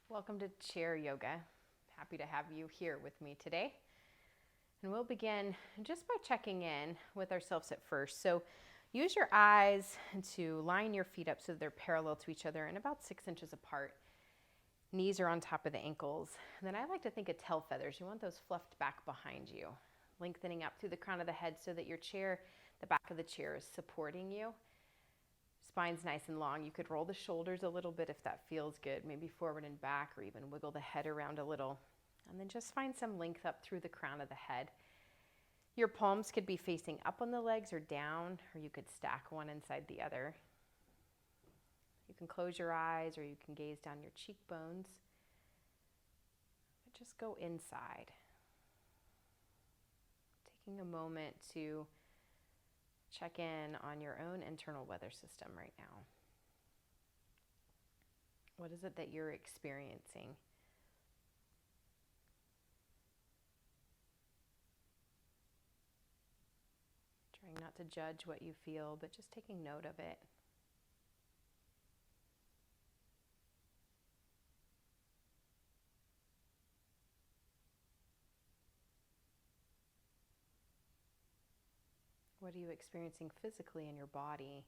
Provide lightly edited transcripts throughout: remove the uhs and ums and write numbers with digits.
Welcome to Chair Yoga. Happy to have you here with me today. And we'll begin just by checking in with ourselves at first. So use your eyes to line your feet up so they're parallel to each other and about 6 inches apart. Knees are on top of the ankles. And then I like to think of tail feathers. You want those fluffed back behind you, lengthening up through the crown of the head so that your chair, the back of the chair is supporting you. Spine's nice and long. You could roll the shoulders a little bit if that feels good, maybe forward and back, or even wiggle the head around a little. And then just find some length up through the crown of the head. Your palms could be facing up on the legs or down, or you could stack one inside the other. You can close your eyes or you can gaze down your cheekbones. But just go inside. Taking a moment to check in on your own internal weather system right now. What is it that you're experiencing? Trying not to judge what you feel, but just taking note of it. What are you experiencing physically in your body?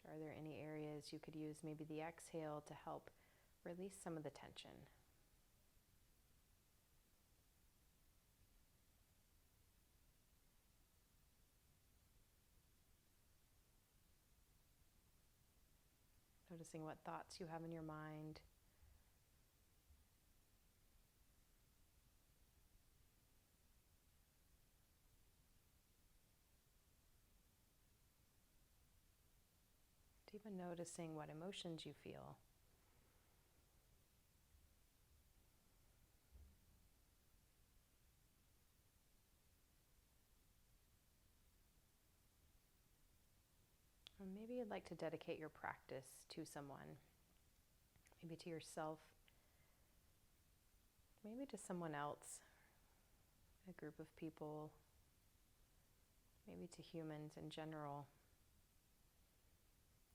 Are there any areas you could use maybe the exhale to help release some of the tension? Noticing what thoughts you have in your mind. Even noticing what emotions you feel. And maybe you'd like to dedicate your practice to someone, maybe to yourself, maybe to someone else, a group of people, maybe to humans in general.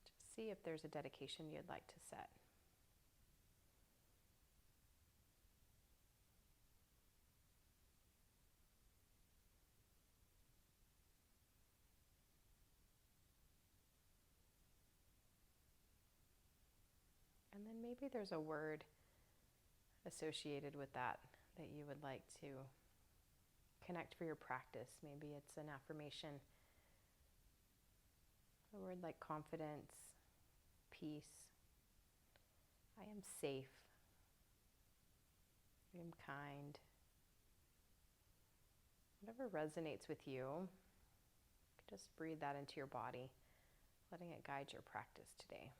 Just see if there's a dedication you'd like to set. And then maybe there's a word associated with that you would like to connect for your practice. Maybe it's an affirmation, a word like confidence, peace, I am safe, I am kind. Whatever resonates with you, just breathe that into your body, letting it guide your practice today.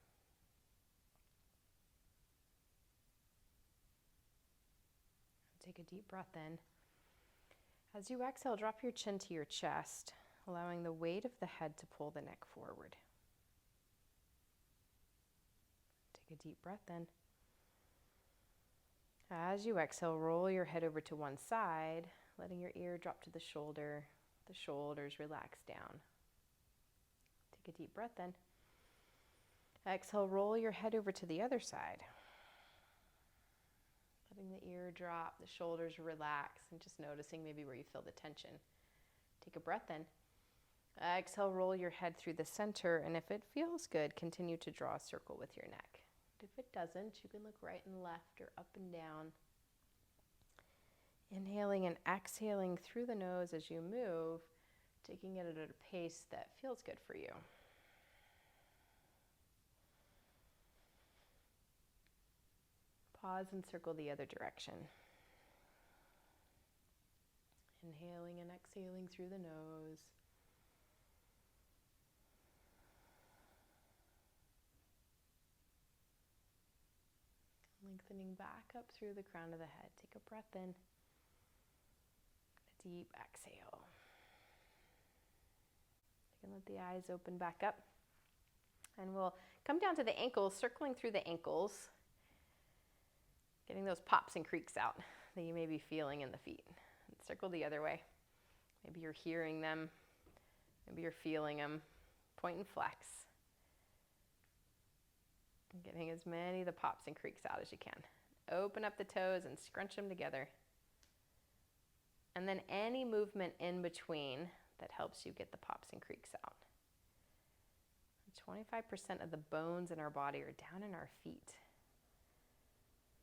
Take a deep breath in. As you exhale, drop your chin to your chest, allowing the weight of the head to pull the neck forward. Take a deep breath in. As you exhale, roll your head over to one side, letting your ear drop to the shoulders relax down. Take a deep breath in. Exhale, roll your head over to the other side. Letting the ear drop, the shoulders relax, and just noticing maybe where you feel the tension. Take a breath in. Exhale, roll your head through the center, and if it feels good, continue to draw a circle with your neck. If it doesn't, you can look right and left or up and down. Inhaling and exhaling through the nose as you move, taking it at a pace that feels good for you. Pause and circle the other direction. Inhaling and exhaling through the nose. Lengthening back up through the crown of the head. Take a breath in. A deep exhale. You can let the eyes open back up. And we'll come down to the ankles, circling through the ankles. Getting those pops and creaks out that you may be feeling in the feet. And circle the other way. Maybe you're hearing them. Maybe you're feeling them. Point and flex. Getting as many of the pops and creaks out as you can. Open up the toes and scrunch them together. And then any movement in between that helps you get the pops and creaks out. 25% of the bones in our body are down in our feet.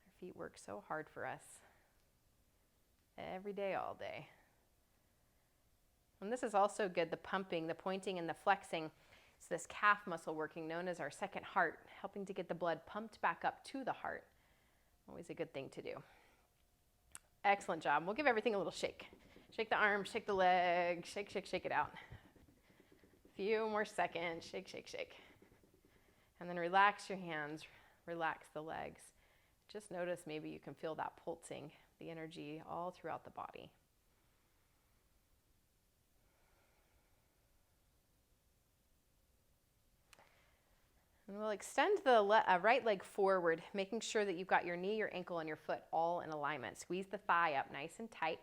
Our feet work so hard for us. Every day, all day. And this is also good, the pumping, the pointing, and the flexing. It's this calf muscle working, known as our second heart, helping to get the blood pumped back up to the heart. Always a good thing to do. Excellent job. We'll give everything a little shake. Shake the arm, shake the leg, shake, shake, shake it out. Few more seconds, shake, shake, shake. And then relax your hands, relax the legs. Just notice maybe you can feel that pulsing, the energy all throughout the body. And we'll extend the right leg forward, making sure that you've got your knee, your ankle, and your foot all in alignment. Squeeze the thigh up nice and tight.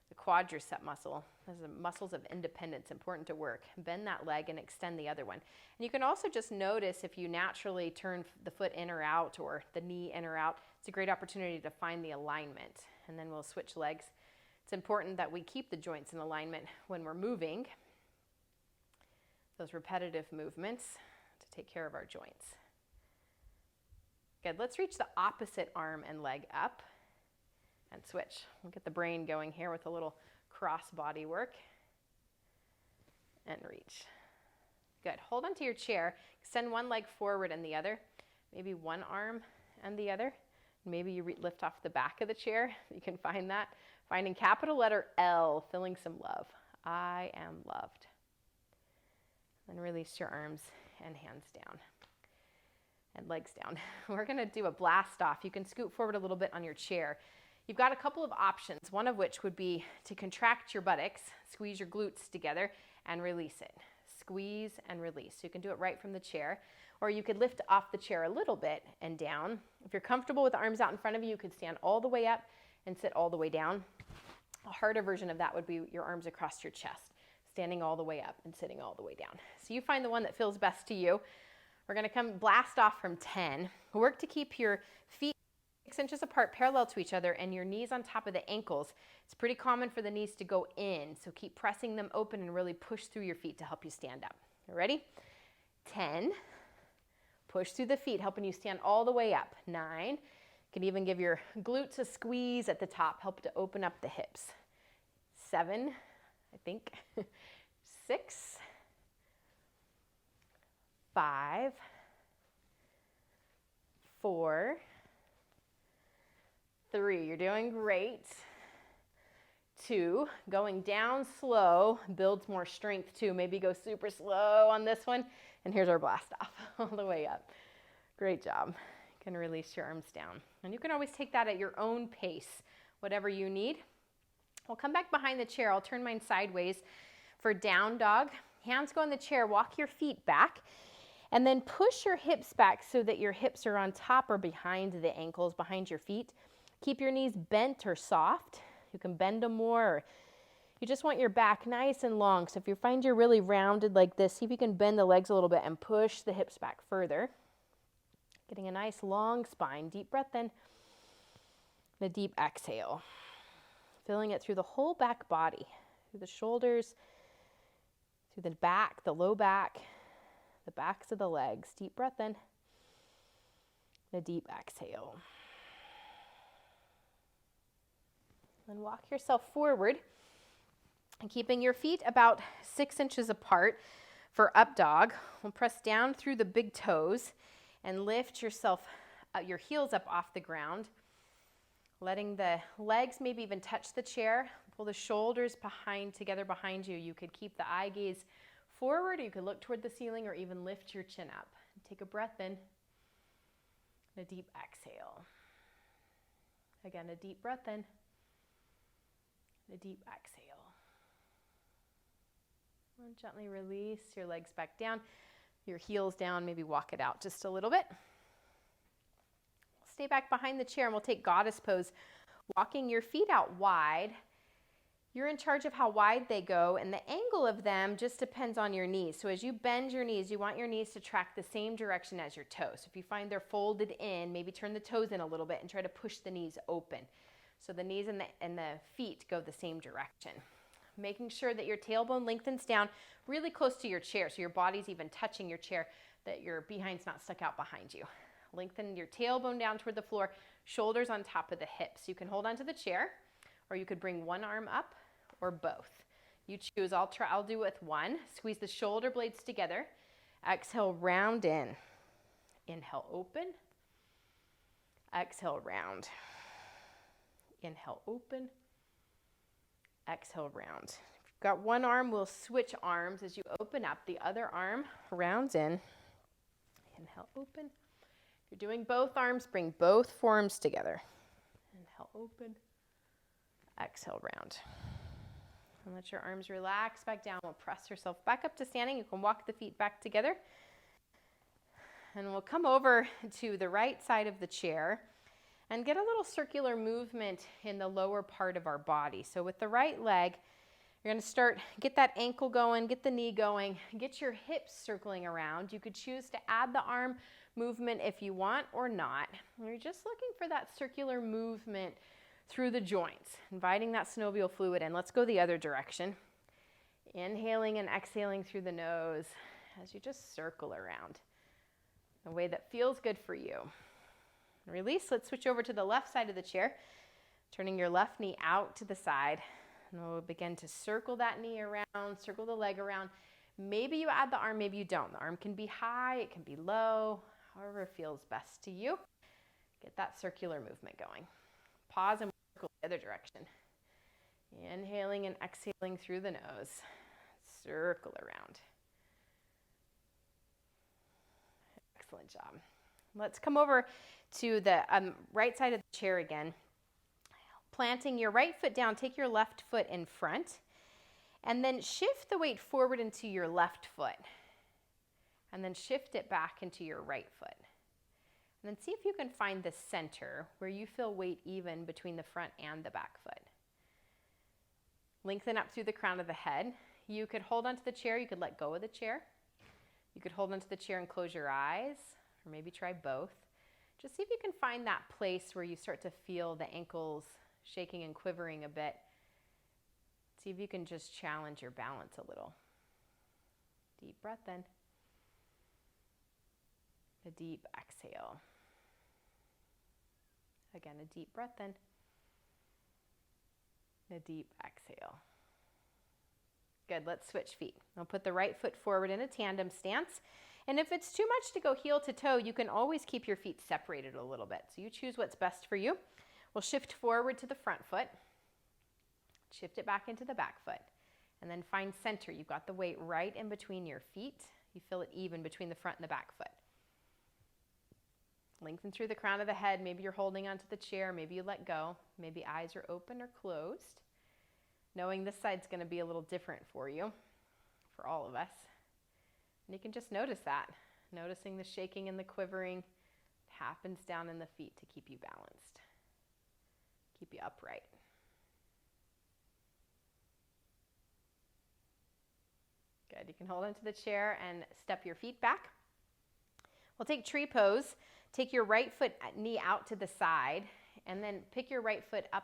The quadricep muscle, those are the muscles of independence, important to work. Bend that leg and extend the other one. And you can also just notice if you naturally turn the foot in or out or the knee in or out, it's a great opportunity to find the alignment. And then we'll switch legs. It's important that we keep the joints in alignment when we're moving, those repetitive movements to take care of our joints. Good, let's reach the opposite arm and leg up. And switch. We'll get the brain going here with a little cross body work. And reach. Good. Hold onto your chair. Extend one leg forward and the other. Maybe one arm and the other. Maybe you lift off the back of the chair. You can find that. Finding capital letter L, feeling some love. I am loved. Then release your arms and hands down. And legs down. We're going to do a blast off. You can scoot forward a little bit on your chair. You've got a couple of options, one of which would be to contract your buttocks, squeeze your glutes together, and release it. Squeeze and release. So you can do it right from the chair, or you could lift off the chair a little bit and down. If you're comfortable with the arms out in front of you, you could stand all the way up and sit all the way down. A harder version of that would be your arms across your chest, standing all the way up and sitting all the way down. So you find the one that feels best to you. We're going to come blast off from 10. Work to keep your feet 6 inches apart, parallel to each other, and your knees on top of the ankles. It's pretty common for the knees to go in, so keep pressing them open and really push through your feet to help you stand up. You ready? 10. Push through the feet, helping you stand all the way up. 9. You can even give your glutes a squeeze at the top, help to open up the hips. 7, I think. 6. 5. 4. 3, you're doing great. 2, going down slow builds more strength too. Maybe go super slow on this one. And here's our blast off all the way up. Great job. You can release your arms down. And you can always take that at your own pace, whatever you need. We'll come back behind the chair. I'll turn mine sideways for down dog. Hands go in the chair, walk your feet back. And then push your hips back so that your hips are on top or behind the ankles, behind your feet. Keep your knees bent or soft. You can bend them more. Or you just want your back nice and long. So if you find you're really rounded like this, see if you can bend the legs a little bit and push the hips back further. Getting a nice long spine. Deep breath in. And a deep exhale. Feeling it through the whole back body. Through the shoulders, through the back, the low back, the backs of the legs. Deep breath in. And a deep exhale. And walk yourself forward and keeping your feet about 6 inches apart for up dog. We'll press down through the big toes and lift yourself, your heels up off the ground. Letting the legs maybe even touch the chair. Pull the shoulders together behind you. You could keep the eye gaze forward, or you could look toward the ceiling, or even lift your chin up. Take a breath in and a deep exhale. Again, a deep breath in. A deep exhale. And gently release your legs back down, your heels down, maybe walk it out just a little bit. Stay back behind the chair and we'll take goddess pose, walking your feet out wide You're in charge of how wide they go, and the angle of them just depends on your knees. So as you bend your knees, you want your knees to track the same direction as your toes. So if you find they're folded in, maybe turn the toes in a little bit and try to push the knees open. So the knees and the feet go the same direction. Making sure that your tailbone lengthens down really close to your chair, so your body's even touching your chair, that your behind's not stuck out behind you. Lengthen your tailbone down toward the floor, shoulders on top of the hips. You can hold onto the chair, or you could bring one arm up, or both. You choose. I'll do it with one. Squeeze the shoulder blades together. Exhale, round in. Inhale, open. Exhale, round. Inhale, open. Exhale, round. If you've got one arm, we'll switch arms as you open up. The other arm rounds in. Inhale, open. If you're doing both arms, bring both forearms together. Inhale, open. Exhale, round. And let your arms relax back down. We'll press yourself back up to standing. You can walk the feet back together. And we'll come over to the right side of the chair and get a little circular movement in the lower part of our body. So with the right leg, you're gonna get that ankle going, get the knee going, get your hips circling around. You could choose to add the arm movement if you want or not. You're just looking for that circular movement through the joints, inviting that synovial fluid in. Let's go the other direction. Inhaling and exhaling through the nose as you just circle around in a way that feels good for you. Release. Let's switch over to the left side of the chair, turning your left knee out to the side. And we'll begin to circle that knee around, circle the leg around. Maybe you add the arm, maybe you don't. The arm can be high, it can be low, however feels best to you. Get that circular movement going. Pause and circle the other direction. Inhaling and exhaling through the nose. Circle around. Excellent job. Let's come over to the right side of the chair again. Planting your right foot down, take your left foot in front, and then shift the weight forward into your left foot. And then shift it back into your right foot. And then see if you can find the center where you feel weight even between the front and the back foot. Lengthen up through the crown of the head. You could hold onto the chair, you could let go of the chair. You could hold onto the chair and close your eyes, or maybe try both. Just see if you can find that place where you start to feel the ankles shaking and quivering a bit. See if you can just challenge your balance a little. Deep breath in. A deep exhale. Again, a deep breath in. A deep exhale. Good, let's switch feet. I'll put the right foot forward in a tandem stance. And if it's too much to go heel to toe, you can always keep your feet separated a little bit. So you choose what's best for you. We'll shift forward to the front foot. Shift it back into the back foot. And then find center. You've got the weight right in between your feet. You feel it even between the front and the back foot. Lengthen through the crown of the head. Maybe you're holding onto the chair. Maybe you let go. Maybe eyes are open or closed. Knowing this side's going to be a little different for you, for all of us. And you can just notice that. Noticing the shaking and the quivering happens down in the feet to keep you balanced. Keep you upright. Good. You can hold onto the chair and step your feet back. We'll take tree pose. Take your right foot knee out to the side and then pick your right foot up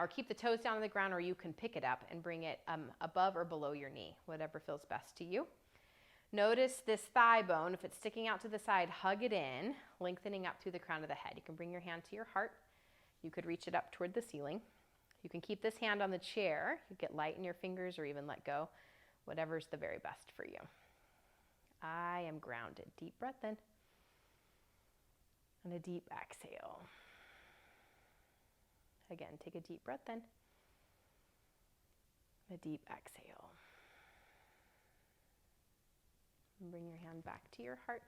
or keep the toes down on the ground, or you can pick it up and bring it above or below your knee, whatever feels best to you. Notice this thigh bone. If it's sticking out to the side, hug it in, lengthening up through the crown of the head. You can bring your hand to your heart. You could reach it up toward the ceiling. You can keep this hand on the chair. You get light in your fingers or even let go, whatever's the very best for you. I am grounded. Deep breath in. And a deep exhale. Again, take a deep breath in. A deep exhale. And bring your hand back to your heart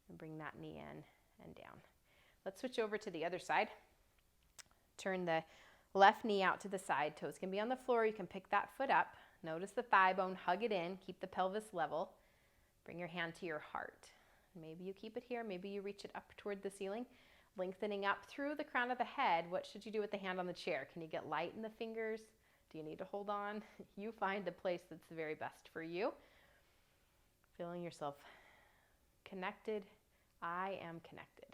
and bring that knee in and down. Let's switch over to the other side. Turn the left knee out to the side. Toes can be on the floor. You can pick that foot up. Notice the thigh bone. Hug it in. Keep the pelvis level. Bring your hand to your heart. Maybe you keep it here. Maybe you reach it up toward the ceiling. Lengthening up through the crown of the head. What should you do with the hand on the chair? Can you get light in the fingers? Do you need to hold on? You find the place that's the very best for you. Feeling yourself connected. I am connected.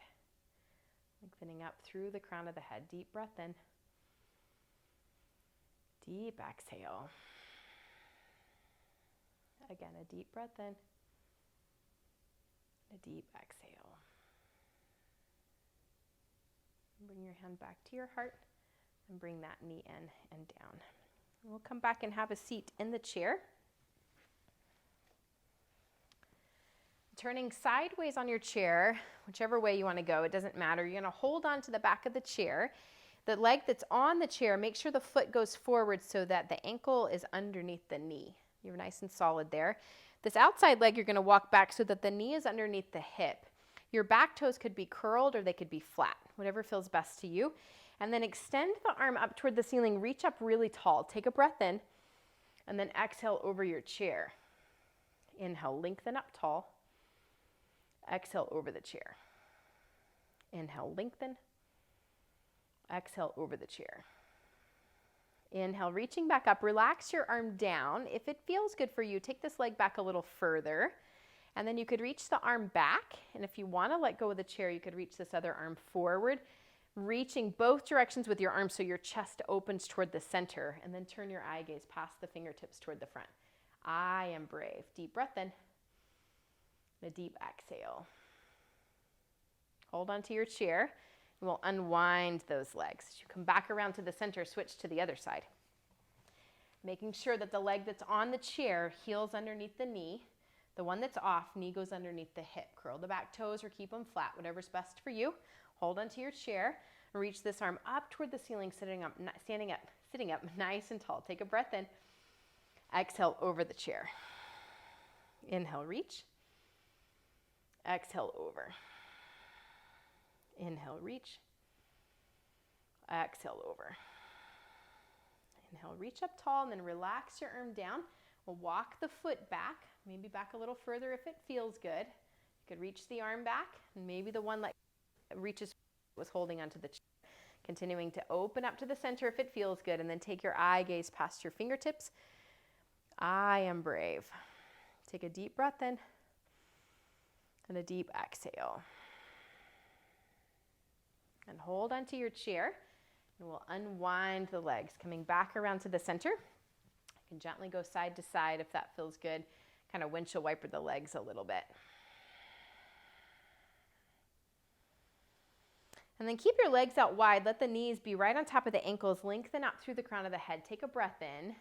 Lengthening up through the crown of the head. Deep breath in. Deep exhale. Again, a deep breath in. A deep exhale. Bring your hand back to your heart and bring that knee in and down. We'll come back and have a seat in the chair. Turning sideways on your chair, whichever way you want to go, it doesn't matter. You're going to hold on to the back of the chair. The leg that's on the chair, make sure the foot goes forward so that the ankle is underneath the knee. You're nice and solid there. This outside leg, you're going to walk back so that the knee is underneath the hip. Your back toes could be curled or they could be flat, whatever feels best to you. And then extend the arm up toward the ceiling. Reach up really tall. Take a breath in and then exhale over your chair. Inhale, lengthen up tall. Exhale over the chair. Inhale, lengthen. Exhale over the chair. Inhale, reaching back up. Relax your arm down. If it feels good for you, take this leg back a little further. And then you could reach the arm back. And if you want to let go of the chair, you could reach this other arm forward, reaching both directions with your arm so your chest opens toward the center. And then turn your eye gaze past the fingertips toward the front. I am brave. Deep breath in. A deep exhale. Hold onto your chair. And we'll unwind those legs. As you come back around to the center, switch to the other side. Making sure that the leg that's on the chair, heels underneath the knee. The one that's off, knee goes underneath the hip. Curl the back toes or keep them flat, whatever's best for you. Hold onto your chair. Reach this arm up toward the ceiling, sitting up nice and tall. Take a breath in. Exhale over the chair. Inhale, reach. Exhale over. Inhale, reach. Exhale over. Inhale, reach up tall and then relax your arm down. We'll walk the foot back, maybe back a little further if it feels good. You could reach the arm back and maybe the one that reaches was holding onto the chair. Continuing to open up to the center if it feels good, and then take your eye gaze past your fingertips. I am brave. Take a deep breath in and a deep exhale. And hold onto your chair, and we'll unwind the legs, coming back around to the center. You can gently go side to side if that feels good. Kind of windshield wiper the legs a little bit. And then keep your legs out wide. Let the knees be right on top of the ankles. Lengthen out through the crown of the head. Take a breath in.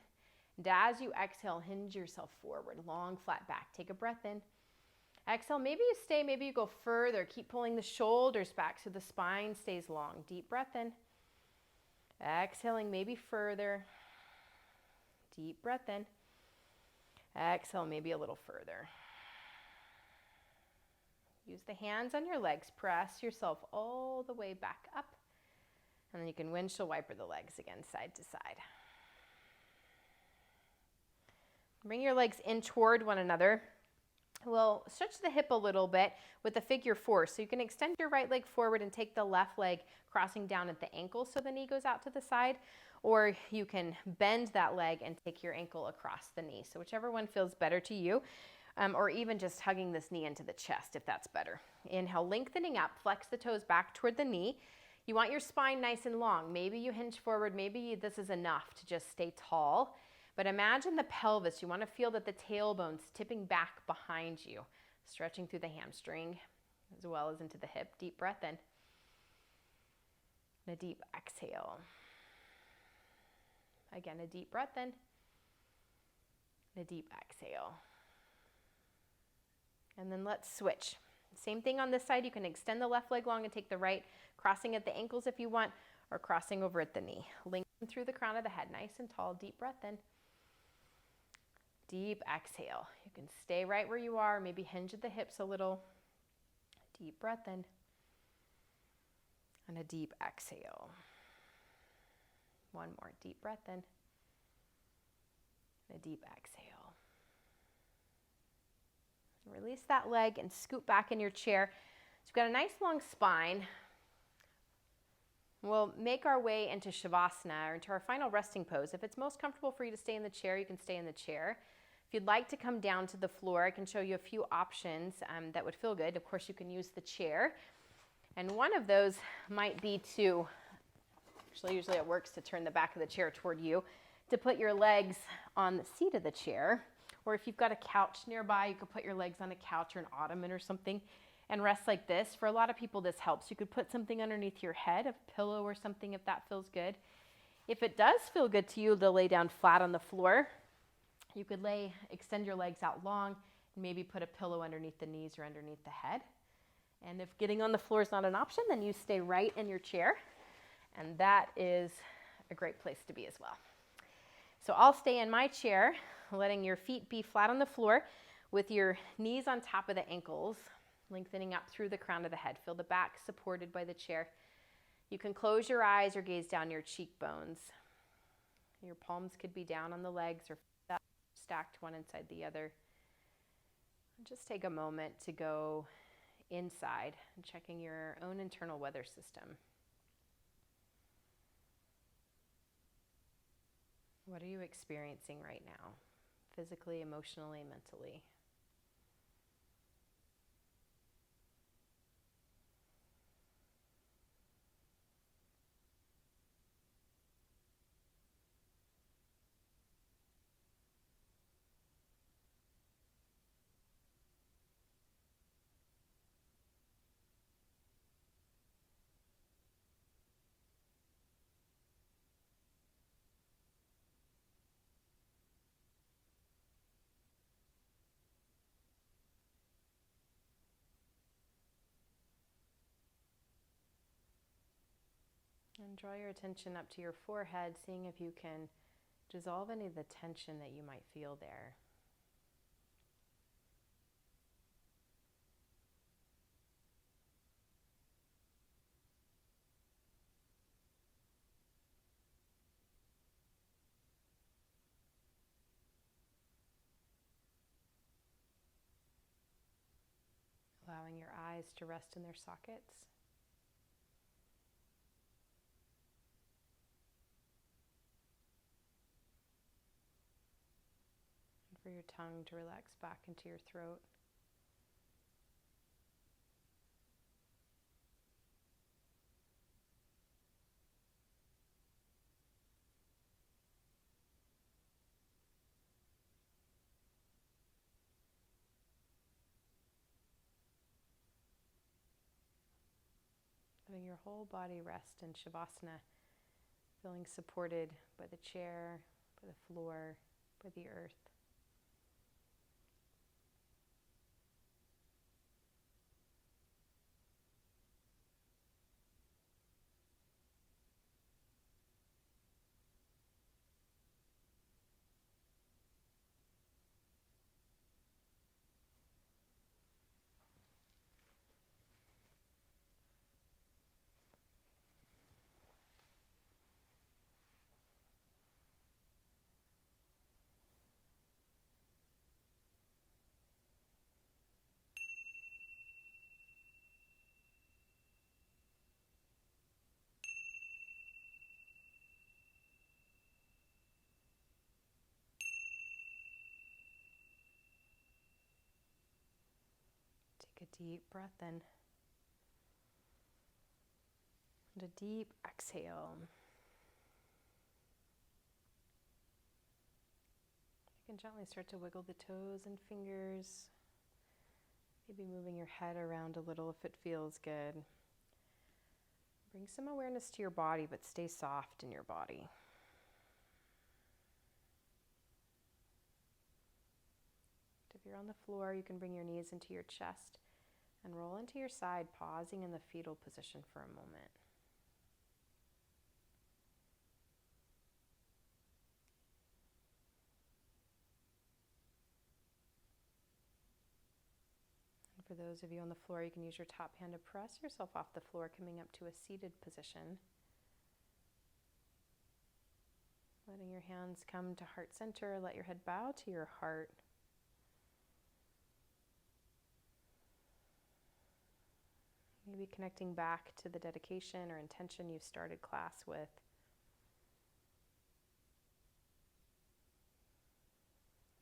And as you exhale, hinge yourself forward. Long, flat back. Take a breath in. Exhale, maybe you stay, maybe you go further. Keep pulling the shoulders back so the spine stays long. Deep breath in. Exhaling, maybe further. Deep breath in. Exhale, maybe a little further. Use the hands on your legs. Press yourself all the way back up. And then you can windshield wiper the legs again, side to side. Bring your legs in toward one another. We'll stretch the hip a little bit with a figure four. So you can extend your right leg forward and take the left leg crossing down at the ankle so the knee goes out to the side. Or you can bend that leg and take your ankle across the knee. So whichever one feels better to you. Or even just hugging this knee into the chest if that's better. Inhale, lengthening up. Flex the toes back toward the knee. You want your spine nice and long. Maybe you hinge forward. Maybe this is enough to just stay tall. But imagine the pelvis. You want to feel that the tailbone's tipping back behind you, stretching through the hamstring as well as into the hip. Deep breath in. And a deep exhale. Again, a deep breath in. And a deep exhale. And then let's switch. Same thing on this side. You can extend the left leg long and take the right, crossing at the ankles if you want, or crossing over at the knee. Lengthen through the crown of the head, nice and tall. Deep breath in. Deep exhale. You can stay right where you are, maybe hinge at the hips a little. Deep breath in. And a deep exhale. One more. Deep breath in. And a deep exhale. Release that leg and scoot back in your chair. So you've got a nice long spine. We'll make our way into Shavasana, or into our final resting pose. If it's most comfortable for you to stay in the chair, you can stay in the chair. If you'd like to come down to the floor, I can show you a few options that would feel good. Of course, you can use the chair. And one of those might be to, actually usually it works to turn the back of the chair toward you, to put your legs on the seat of the chair. Or if you've got a couch nearby, you could put your legs on a couch or an ottoman or something and rest like this. For a lot of people, this helps. You could put something underneath your head, a pillow or something, if that feels good. If it does feel good to you to lay down flat on the floor, you could extend your legs out long, and maybe put a pillow underneath the knees or underneath the head. And if getting on the floor is not an option, then you stay right in your chair, and that is a great place to be as well. So I'll stay in my chair, letting your feet be flat on the floor with your knees on top of the ankles, lengthening up through the crown of the head. Feel the back supported by the chair. You can close your eyes or gaze down your cheekbones. Your palms could be down on the legs or stacked one inside the other. And just take a moment to go inside and checking your own internal weather system. What are you experiencing right now? Physically, emotionally, mentally? And draw your attention up to your forehead, seeing if you can dissolve any of the tension that you might feel there. Allowing your eyes to rest in their sockets. And for your tongue to relax back into your throat. Letting your whole body rest in Shavasana, feeling supported by the chair, by the floor, by the earth. Take a deep breath in and a deep exhale. You can gently start to wiggle the toes and fingers, maybe moving your head around a little if it feels good. Bring some awareness to your body, but stay soft in your body. If you're on the floor, you can bring your knees into your chest and roll into your side, pausing in the fetal position for a moment. And for those of you on the floor, you can use your top hand to press yourself off the floor, coming up to a seated position. Letting your hands come to heart center, let your head bow to your heart. Maybe connecting back to the dedication or intention you started class with.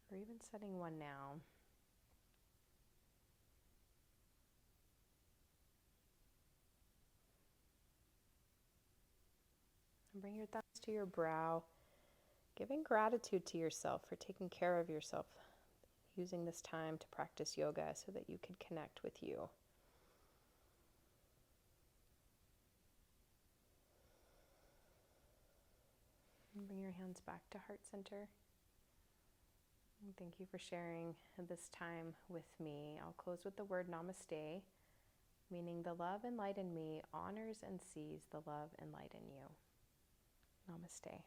Or even setting one now. And bring your thumbs to your brow, giving gratitude to yourself for taking care of yourself, using this time to practice yoga so that you could connect with you. And bring your hands back to heart center. And thank you for sharing this time with me. I'll close with the word namaste, meaning the love and light in me honors and sees the love and light in you. Namaste.